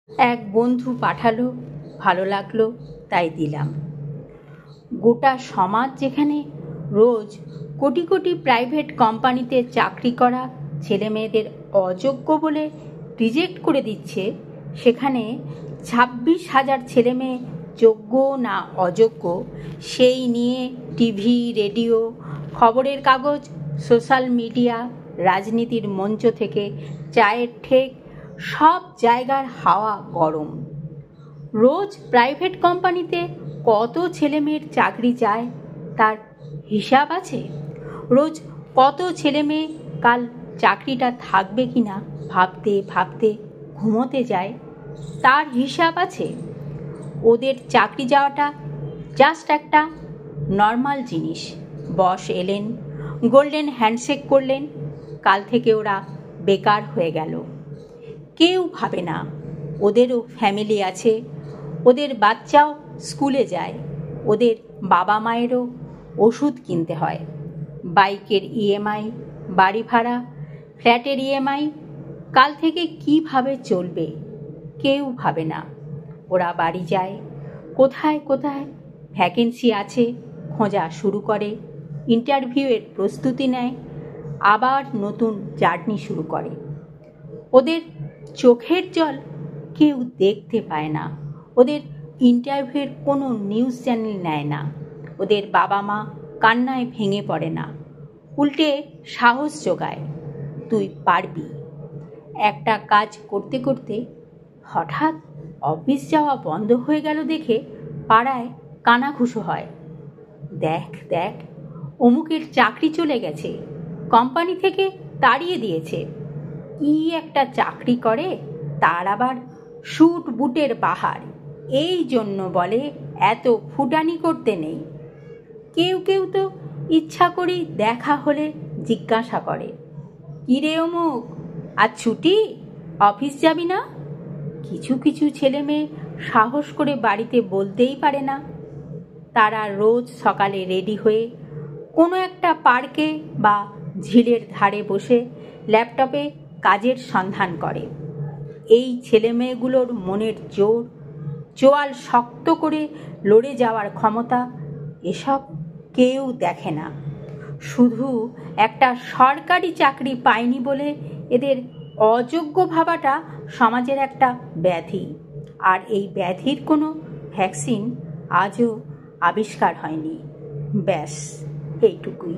এক বন্ধু পাঠালো, ভালো লাগলো তাই দিলাম। গোটা সমাজ যেখানে রোজ কোটি কোটি প্রাইভেট কোম্পানিতে চাকরি করা ছেলে মেয়েদের অযোগ্য বলে রিজেক্ট করে দিচ্ছে, সেখানে 26,000 ছেলে মেয়ে যোগ্য না অযোগ্য সেই নিয়ে টিভি, রেডিও, খবরের কাগজ, সোশ্যাল মিডিয়া, রাজনীতির মঞ্চ থেকে চায়ের ঠেক সব জায়গার হাওয়া গরম। রোজ প্রাইভেট কোম্পানিতে কত ছেলেমেয়ের চাকরি যায় তার হিসাব আছে? রোজ কত ছেলেমেয়ে কাল চাকরিটা থাকবে কিনা ভাবতে ভাবতে ঘুমোতে যায় তার হিসাব আছে? ওদের চাকরি যাওয়াটা জাস্ট একটা নর্মাল জিনিস। বস এলেন, গোল্ডেন হ্যান্ডশেক করলেন, কাল থেকে ওরা বেকার হয়ে গেল। কেউ ভাবে না ওদেরও ফ্যামিলি আছে, ওদের বাচ্চাও স্কুলে যায়, ওদের বাবা মায়েরও ওষুধ কিনতে হয়, বাইকের ইএমআই, বাড়ি ভাড়া, ফ্ল্যাটের ইএমআই, কাল থেকে কিভাবে চলবে কেউ ভাবে না। ওরা বাড়ি যায়, কোথায় কোথায় ভ্যাকেন্সি আছে খোঁজা শুরু করে, ইন্টারভিউয়ের প্রস্তুতি নেয়, আবার নতুন জার্নি শুরু করে। ওদের চোখের জল কেউ দেখতে পায় না, ওদের ইন্টারভিউয়ের কোনো নিউজ চ্যানেল নেয় না, ওদের বাবা মা কান্নায় ভেঙে পড়ে না, উল্টে সাহস জোগায়, তুই পারবি। একটা কাজ করতে করতে হঠাৎ অফিস যাওয়া বন্ধ হয়ে গেল দেখে পাড়ায় কানাঘুষো হয়, দেখ দেখ অমুকের চাকরি চলে গেছে, কোম্পানি থেকে তাড়িয়ে দিয়েছে, কি একটা চাকরি করে, তার আবার স্যুট বুটের বাহার, এই জন্য বলে এত ফুটানি করতে নেই। কেউ কেউ তো ইচ্ছা করেই দেখা হলে জিজ্ঞাসা করে, কিরে অমুক, আজ ছুটি, অফিস যাবি না? কিছু কিছু ছেলে মেয়ে সাহস করে বাড়িতে বলতেই পারে না। তারা রোজ সকালে রেডি হয়ে কোনো একটা পার্কে বা ঝিলের ধারে বসে ল্যাপটপে কাজের সন্ধান করে। এই ছেলেমেয়েগুলোর মনের জোর, চোয়াল শক্ত করে লড়ে যাওয়ার ক্ষমতা, এসব কেউ দেখে না। শুধু একটা সরকারি চাকরি পায়নি বলে এদের অযোগ্য ভাবাটা সমাজের একটা ব্যাধি, আর এই ব্যাধির কোনো ভ্যাকসিন আজও আবিষ্কার হয়নি। ব্যাস এইটুকুই।